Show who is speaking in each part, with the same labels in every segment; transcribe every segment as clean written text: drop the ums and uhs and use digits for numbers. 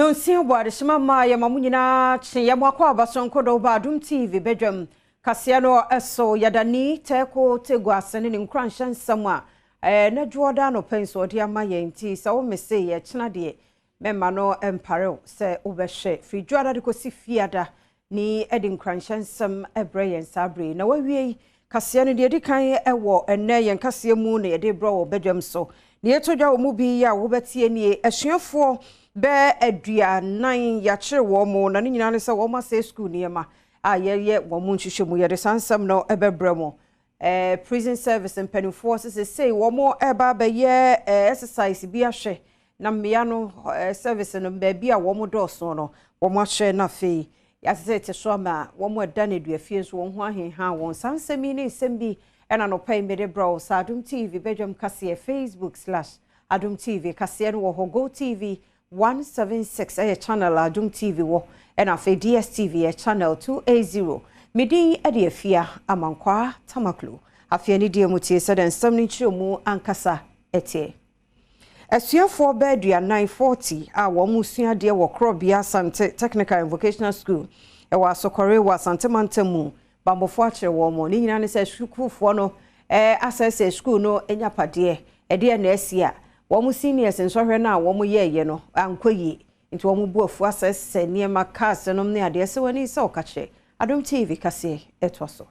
Speaker 1: No nsia bwade shima ma ya mamunyina chi ya mwakwa basonko do Badwam TV Badwam kasia no eso yadani teko tegwa asene ne nkranhya nsam a na dwoda no penso de ama ye nti sa wo mese ye kina de memma no empare se obehwe fi dwoda de kosi fiada ni edi nkranhya nsam ebre yen sabre na wawie kasia no de kan ewo enne yen kasia mu na ye de bro wo Badwam so ne etodwa wo mu bi ya wo betie nie asuafo be aduanan ya kire wo mo na nyina ne se wo ma say school niema a ye wo mo nhwehwemu ye de sansam no ebebrɛ mo prison service and penny forces say wo mo eba be ye exercise bi ahwe na mmea no service no be bi a wo mo dɔso no wo mo ahwe na fe ya se te so ma wo mo da na duafie so wo ho ahenha wo sansami ne nsem bi ɛna no pay me de bro sa Adom TV Badwam kase Facebook/Adom TV kase no wo Go TV 176 a channel Adom TV wo and afi DSTV channel 280 midi ade afia amankwa tamaklo afia ni die mutie se den sam ni chiromu ankasa etie asuafo badua 940 a wo musua de wo krobia Sante Technical and Vocational School e wa sokore wa Sante Mantamu bambofo akire wo mo ni nyina ne se sukufo no asese school no enyapade e de na asia wo seniors nsohwe na wo ye no ankoyi nti wo bu afu asese niema cars no ne ade se woni se okache Adom TV kase etwaso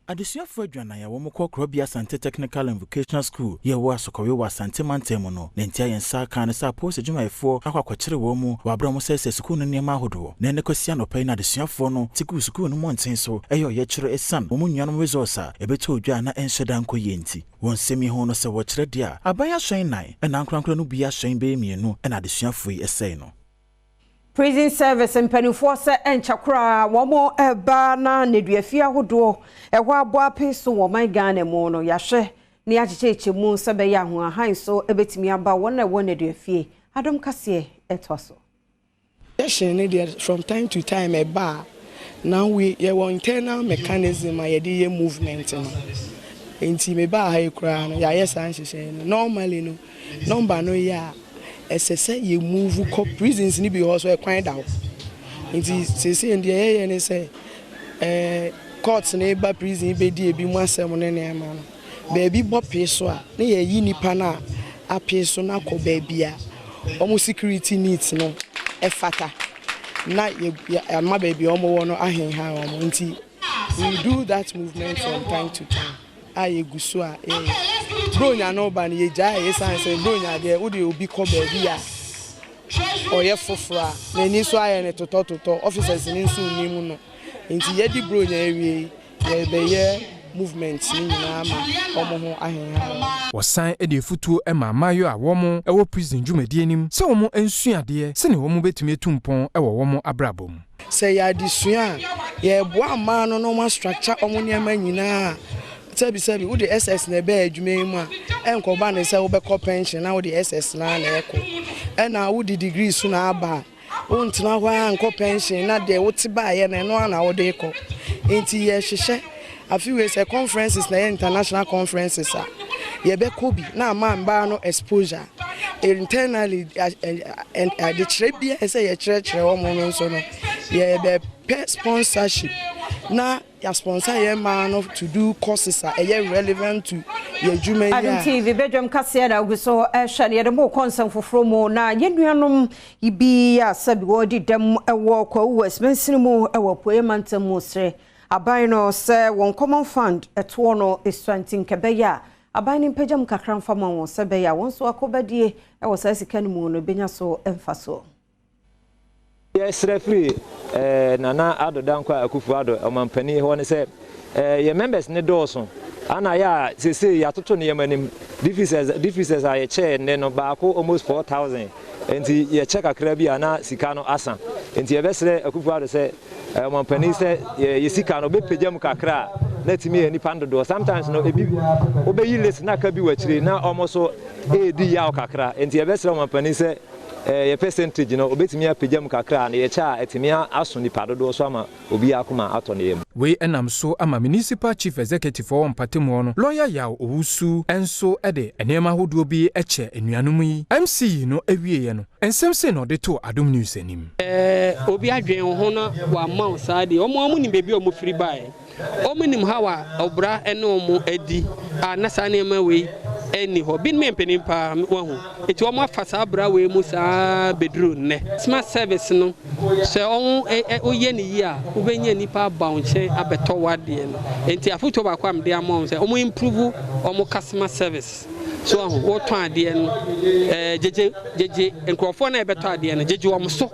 Speaker 2: adesuafo adwana ya wo mokɔ krobia Sante Technical and Vocational School ye wo asokowe wa Sante Mantamu no ne ntia yen sa kan sa post adwumayefo akwakwakire wo mu wa bra mo sese school no niema hodo na ne kosia no pai na adesuafo no tiku school no monten so eyo ye kire esan wo nuanom resource ebeto odwa na enhyedan koye nti won semi ho no se wo kire dia abaya hwen nan na nkrankra no bia hwen be mienu na adesuafo yi esei no
Speaker 1: prison service and penny force and chakra womo eba na neduafia hodo eho abo apeso wo man Ghana mu no yahwe ne achecheche mu se be ya ho ahan so ebetimi aba wona wo neduafie Adom kase etwaso
Speaker 3: from time to time eba now we your internal mechanism a ye movement no enti me ba ha kura no ya yes anhyehyɛ no normally no number no ya SSA you move co prisons ni be also a kind out. Inti sese ndi ye ne say courts na ba prison be di ebi mu asem ne ne ma no. Baby bo peso a na ye yi nipa na apeso na ko baby a omo security needs no e fata. Na ye ma baby omo wo no ahenha omo nti we do that movement from time to time. Aye guso a bronya no ba ne ja san say bronya de wo de obi ko ba bi a oye fofora na ni so aye ne toto officers ni nso ni mu no nti ye di bronya ewie ye be ye movement ni na ma omo ho ahenha
Speaker 4: wosan e de futuo e ma mayo a wo mo e wo prison dwumadi anim se wo mo ensuade se ne wo mo betumi etumpon e wo mo abrabom
Speaker 3: se ya di sua ye boa ma no no ma structure omo ne ma nyina sebi wo the SS na be adwuma mu a enkoba ne se wo be pension na wo the SS na eko na wo the degree so na aba wo ntena ho anko pension na de wo te ba ye na no na wo de eko enti ye hwehwe afi we say conferences na international conferences a ye be kobi na mamba no exposure internally and the trebia say ye kire wo mo no so no ye be sponsorship na ya sponsor ye man to do courses are relevant to your human
Speaker 1: Adom TV Badwam kase da guso hwale ye de mo konsan foforo mo na yenuanom ibi ya sabi wodi dem ewo kwa West Mensimu ewo poe mantamu sre aban no se won common fund eto no eswantin kebeya aban ni pejam kakran fama won se beya won so akobadie ewo sa sika no mu no benya so emfaso
Speaker 5: yes referee nana Adom kwa akufu ado omampani ho ne se ye members ne dɔɔso ana ya sese ya toto ne yemanim differences a ye chair ne no baako almost 4000 enti ye check akra bi ana sika no asa enti ye besre akufu ado se omampani se ye sika no be pejam kakra na timi ye nipa ndo sometimes no ebi obeyi list na ka bi wachire na omoso edi ya kakra enti ye besre omampani se ye percentage no obetimi apagam kakra na ye cha etimi aso nipa dodo so ama obi akoma ato ne yem
Speaker 4: we enam so ama municipal chief executive for Mpatemu no lawyer yaw owusu enso ede enema hodo bi eche enuanum yi MC no awie ye no ensem se no de to Adom news anim
Speaker 6: obi adwen ho no wa ma sa de omo ni bebi omo free buy omunim hawa obra ene omo adi anasa ne ma we eni ho bin me penim pa wa hu eti omo afasa abra we mu sa bedru ne smart service no se on oye ni yi a ubenya nipa ba onche abeto wade no enti afoto ba kwa mde amon se omo improve omo customer service so wo to ade no jeje enkrofo na ebeto ade no jeje omo so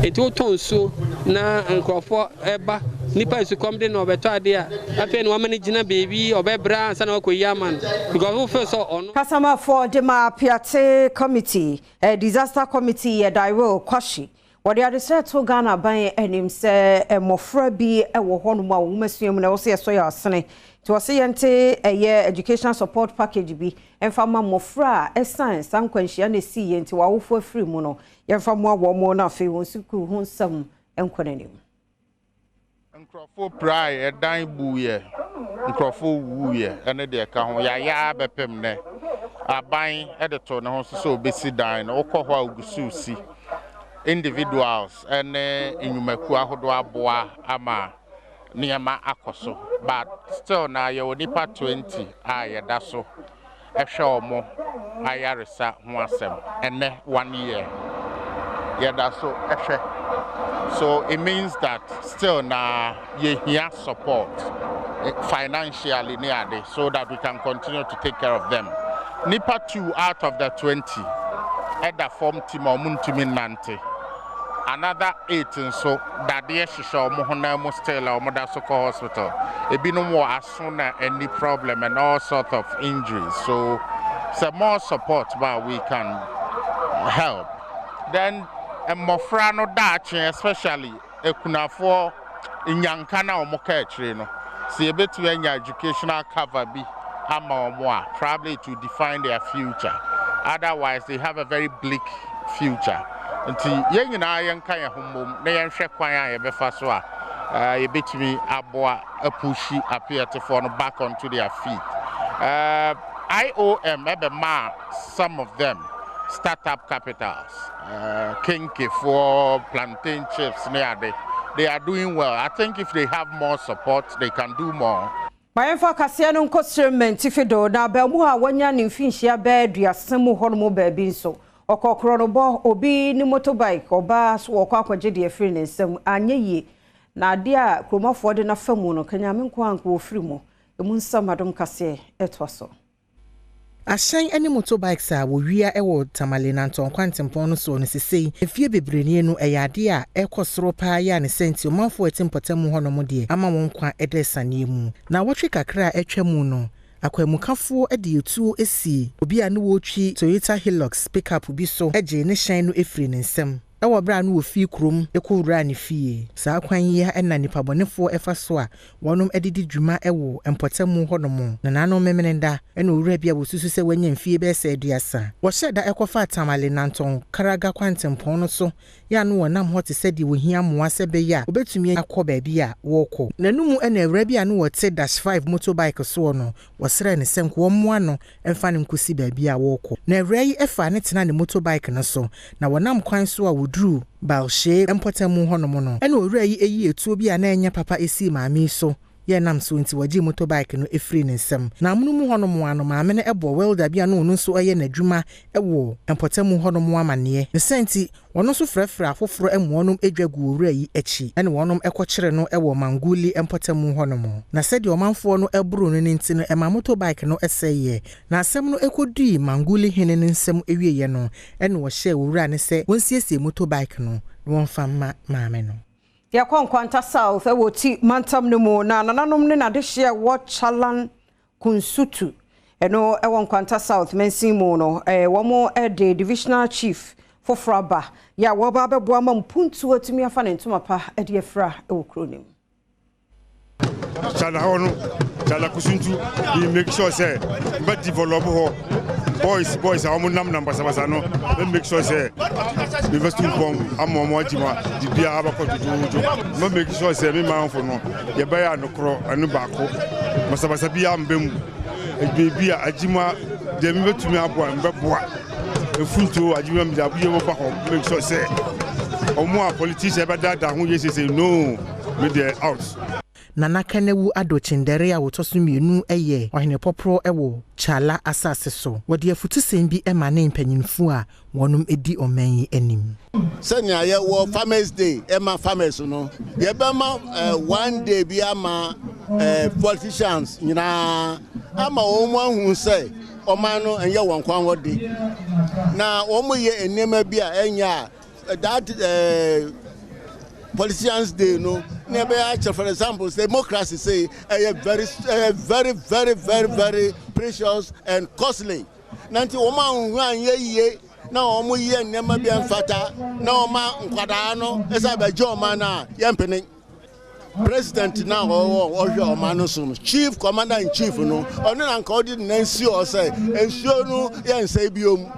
Speaker 6: enti wo ton so na enkrofo eba nipa isu kom de no beto ade a afi no amane gina baby obebra ansa na akoyi man because wo fe so ono
Speaker 1: Kasama for the Mapiate committee disaster committee Dairo Kwashi what they said to Ghana by enim se mofra bi ewo ho no ma wo masuam na wo se so ya asene to wo se yente education support package bi emfa ma mofra esan sankwanhia na si yente wa wo fo afiri mu no yemfa mo awo mo na fe won suku ho nsam enkonanim
Speaker 7: Nkrofo prai edan buye nkrofo wuye ene de ka ho ya bepem ne aban edeto ne ho so obesi dan no okọ ho agusu si individuals ene enyumaku ahodo aboa ama niema akoso but still na ye onipa 20 yeda so ehwe omo ayaresa ho asem ene 1 year yeda so ehwe. So it means that still now you hear support financially near so that we can continue to take care of them. Nipa 2 out of the 20 at the form team or Muntiminante. Another 18 so that the Shisha Mohona Mostella or Modasoko Hospital. It be no more as soon as any problem and all sorts of injuries. So some more support but we can help. Then mofra no dache especially ekunafo inyankana omoka echire no se ebetu anya educational cover bi ama omo a probably to define their future, otherwise they have a very bleak future. Nti ye nyina yenka ye homom na yenhwe kwan a ye befa so a yebetumi aboa apushi appear for no back onto their feet. IOM ebe ma some of them startup capitals, kinky for plantain chips, they are doing well. I think if they have more support, they can do more.
Speaker 1: My info Cassiano Constraint, if you do now, Belmua, one yan in Finchia bed, ya semu hormo baby so, or cockronobo, or be ni motorbike, or bus, or cockwa jedi a friend and some anye. Na dear, Chroma for the Nafamuno, Kenyamin Kwanko Frimo, the Munsa Madam Cassie, et was so.
Speaker 8: Ashan any motorbikes a wo wia ewo tamale nanton kwantempon no so no sesei efie bebrenie no eyade a ekosoro pa ya ne senti omanfo etimpotam ho no mo de ama won kwa edesane mu na wotwe kakra etwam no akwamukafo ede etuo esi obi a no wotwi Toyota Hilux pickup bi so eje ne hyan no efiri ne nsem ewo bra no ofi krom ekowura ne fie saa kwan ya na nipa bonefo efa so a wonom edidi dwuma ewo empotamu honom na nanom memenenda ena owura bia wosusu se wanya mfie be se aduasa wo hyeda ekofa tamale nanton karaga kwantempon no so ya no wonam hote se di wohia moa se be ya obetumi akoba bia woko nanumu ena ewura bia no wote -5 motorbike so no wosere ne senko wo moa no emfa ne nkosi ba bia woko na ewura yi efa ne tena ne motorbike no so na wonam kwan so a Drew Balshe empotamu honom no ena owura yi eyi etuo bi a na enya papa esi maami so ye nam so nti waji motorbike no efiri ne nsam na amunumu honom ano maame ne ebo welder bi a no nso aye n'adwuma ewo empotamu honom amane ne senti wono so frɛfrɛ afoforo emuonom edwagu owura yi echi ene wonom ekɔkyere no ewo manguli empotamu honom na sɛde ɔmanfo no eburu no nti no ema motorbike no eseye na asɛm no ekodui manguli hene ne nsam ewieye no ene wo hye owura ne sɛ wonsiesie motorbike no wonfa maame no
Speaker 1: ya kwanta south ewoti mantam no mu na nananom ne na de hye wo chalan kunsutu eno ewon kwanta south mensin mu no wo mo de divisional chief fofraba ya wo ba beboa ma mpuntu atumi afa ne ntoma pa de afra ewo kronim
Speaker 9: Sana hono Chala Kusuntu, we make sure say, but develop boys, our number Sabasano, we make sure say, we must inform Amojima, the Bia Abako to do, not make sure say, me man for no, Yabaya no crow, and no backo, Masabasabia Bim, a baby, a Jima, the member to me up one, but what? The Funto, a Jim, make sure say, or more politicians about that, who yes say no, with their house.
Speaker 8: Nana Kanewu Adochindere a wotoso mienu eye ohene popro ewo Chala asase so wode afutusem bi emane mpanyinfu a wonum edi oman anim
Speaker 10: senya ye wo farmers day ema farmers no ye be ma one day bi ama politicians nyina ama omo ahun say oman no enye won kwan wode na omo ye enema bi a enya that politicians day no never actually, for example, democracy say very precious and costly. Nanti woman wan ye na omo ye nema bi amfata na oma nkwadano esa be jo man na yempene president na o man so chief commander in chief no onu na nka odi na nsuo say ensuo no ye nsa biom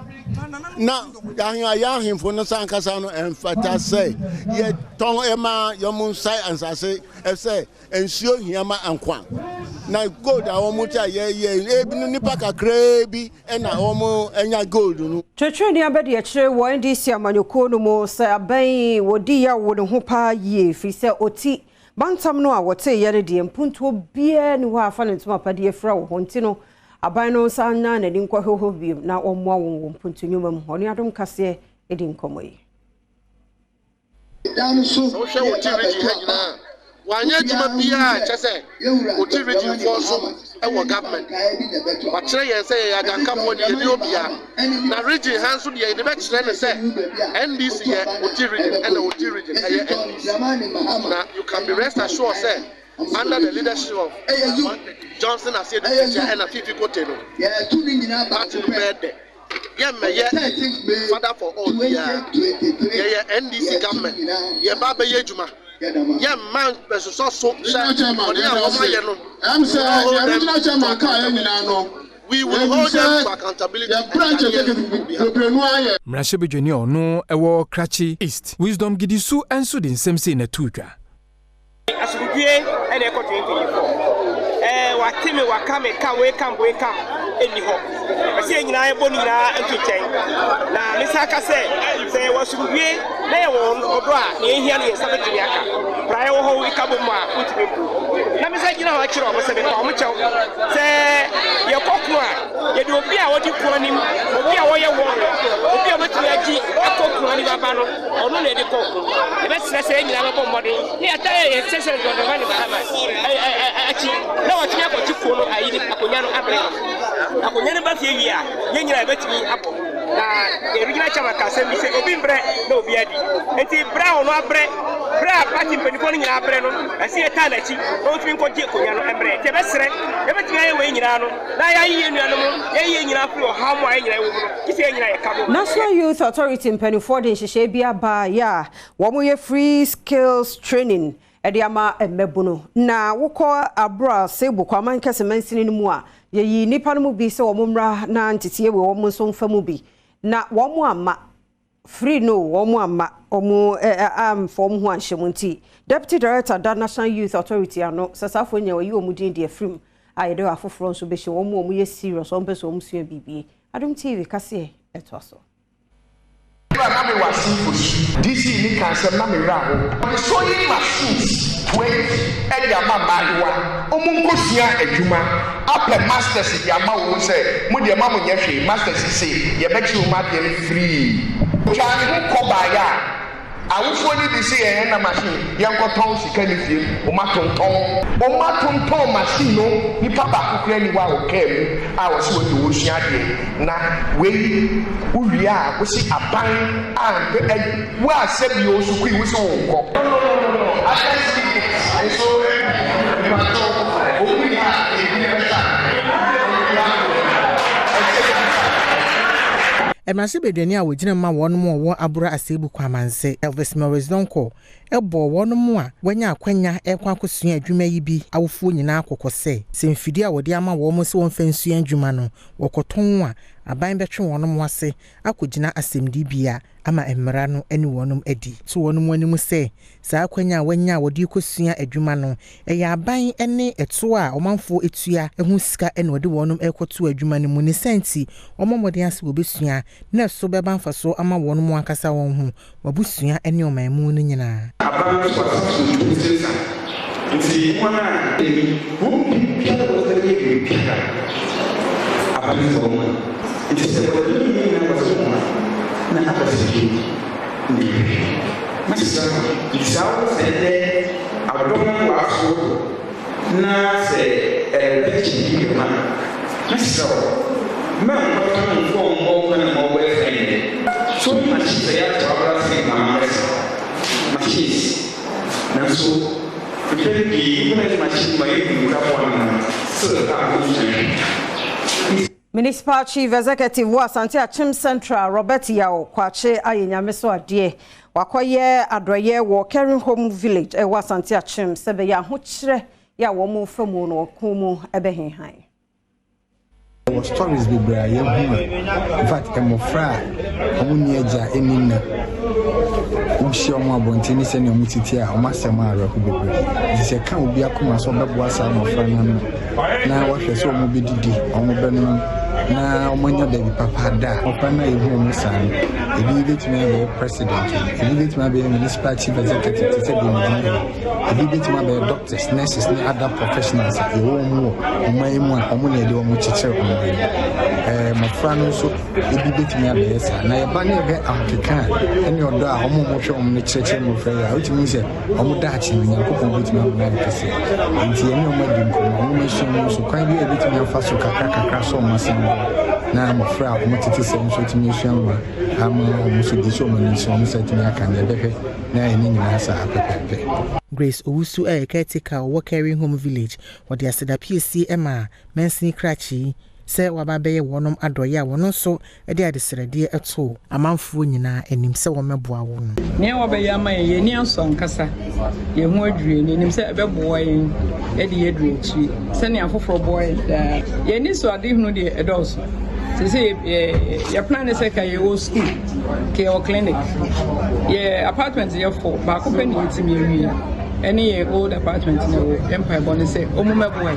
Speaker 10: na yahin for no sankasa no emfata say ye ton ema yomun sai ansase say ensuo hiama ankwan na gold a omuta ye ebi nipa kakra bi na omo enya gold no
Speaker 1: twetwe abedi a kire wo ndc amanyoko no mo say aban wodi ya wo ne ho pa ye fi say oti bantam no a wote ye ne de mpunto bia ni ho afa ne ntoma pa de fra wo honti no aban no sanna na di nkwa hoho bi na omwa wo mpunto nyuma mu honi adom kase edi nkomo yi
Speaker 11: dan so hwe wo ti regi hanyina wanya juma bia chese wo ti regi forso e wo government wa kire yen say ya ganka mo de ni obia na regi hanso de ye be kire ne say NDC ye wo ti regi and wo ti regi e NDC na you can be rest assured say under the leadership of Johnson as the teacher and a Fifi Koteno. Party bed. Yeah, father for all. Yeah, NDC government. Yeah, Baba Yejuma. Yeah, man, so we will hold them to accountability.
Speaker 4: Mrashabe Junior no ewo Krachi East. Wisdom Gidisu enso din semse na tuka.
Speaker 12: Asubie ene eko 2024 watime wakame kam we kam eni ho ase nyina ebo nyina entwetwen na misaka se wasubie na ye won odo a na ehia no ye sabetini aka prae wo ho ikabo mu a utime bu na misa nyina ho akire obo se be ko mo chew se ye kokku a ye de obi a wodi kuanim obi a wo ye wo obi a betumi agi akokku ani baba no ono na de kokku e be se nyina babo mmode ni ata ye sese do do mani bahama achi na watumi akoti kuo no ayi ni akonya no abre akonya ne ba fie wi a ye nyina betumi apo na e regional chama ka se mi se obi mbre na obi adi enti bra ono abre bra party penifo nyina abre no asi eta na chi o tumi nkoje akonya no abre te be sere e betumi aye we nyina no na ya yi enu no ye nyina fri o ha mo aye nyina wo no kisi ye nyina ye kabo
Speaker 1: National Youth Authority penifo de hyehyɛ bia ba ya wo mo ye free skills training Ediama mebuno na wokọ abra sebo kwaman kese mansini no mu a yeyi nipa no mu bi se wo mmra na ntitiye we wo mo so mfa mu bi na wo mo ama free no wo mo ama omo am form ho anhyemu nti Deputy Director da National Youth Authority ano sasafo nya we omu din de afrim ayede afoforo nso be hye wo mo ye serious on person omu sua bibie Adom TV kase etoso
Speaker 13: na me wasi for DC ni cancer na me ra ho so yi machines 20 e dia ma maiwa omunkosia adwuma apple masters dia ma wo se mo dia ma mo nya hwe masters se ye be chi o ma dem free twa ni ko ba ya awufo ni bi se ye na machine ye nkoton sika ni fie o ma tonton machine no ni papa kokura ni wa o kem a wo se wo wo sua de na we uria wo si aban a wo asebi o su ku wo se wo nko no I so o we
Speaker 8: Emase bedani a wogina ma wono mo wo abura asebu kwamanse Elvis Morris Donko ebo wono mo a wanya akwanya ekwa akosua adwuma yi bi awofuo nyina akokose semfidi a wode ama wo mo se won fansua adwuma no wokoton a aban betwe wono mo ase akogina asemdi bia ama emra no ani wonom adi so wonom anim se saa akwanya wanya wode kosua adwuma no eya aban ene eto a omanfo etua ehu sika ene wode wonom ekoto adwuma no mu ne senti omomode ase wobesua na so beba mfaso ama wonom ankasa won hu wabusua ene omanmu no nyina
Speaker 13: aban so asase nti wana emi wo bia wo tele bia aban so mo nti se ko ni na waso na apasi ni masa isawo sele Adom waso na se bechi ma masa ma ko ko mo na mo we fende so ma se ya tabra se ma machines na so pepe kuna machine ma yi ka pona so ta ko
Speaker 1: Municipal Chief Executive wa Asante Achim Central Robert Yao kwache ayenyameso ade wakoye adroye wo Caring Home Village e wa Asante Achim sebe ya hochire ya wo mu famu no kumu ebehin han
Speaker 14: stories be bra ye hu in fact emofra omuni eja enina umshi omo abontini se ne omutiti a omasem a raku bebre se kan obi akoma so bebo asa emofra na wahwe so omo bedidi omo benu na omanya baby papa da opana ehu omo san ebi betimi be president ebi betimi be municipal chief executive to say ebi betimi be doctors nurses and other professionals e wo mu omayimu a omo na de omo chiche omo mafrano so ebi betimi be esa na yeba na be amkeka ene odo a omo mo hwe omo ne chiche mo frɛ ya otimi se omo da achi nyankopɔn betimi omo na de kese nti ene omo di nko omo ma hwe so kwan bi betimi afa so kakra so omo san na mafra omo tete se nso timi hwe omo ama omo so di so omo ni so omo se timi aka na behwe na ene nyina sa apepepe
Speaker 8: Grace Owusu caretaker wo Caring Home Village wode aseda PSC ema mensini krachi se wababeye wonom adoye wono so ede adesrede eto amanfo nyina enim se wo meboa wo no
Speaker 15: ne wabaye ama ye ni anso ankasa ye hu adwue ni enim se ebeboa ye ede ye duachi se ne afoforo boy ye ni so ade hunu de edoso se ye plan se ka ye wo school ke o clinic ye apartment ye for ba ko pe ni etimi ewie any old apartment no empire bonus say omuma boy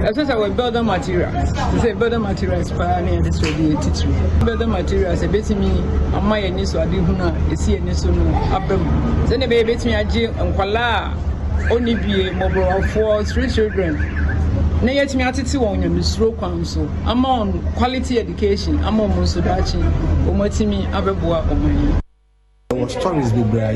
Speaker 15: that's what we build the materials to say build the materials for near this ready teacher build the materials e betimi amma ye ni so ade hu na esi ye ni so no abam say ne be betimi age nkwala oni bie mobile for 3 children na yetimi atiti won nyamsuro kwan so amma on quality education amma on so dachi omatimi abeboa oman
Speaker 14: stories be bra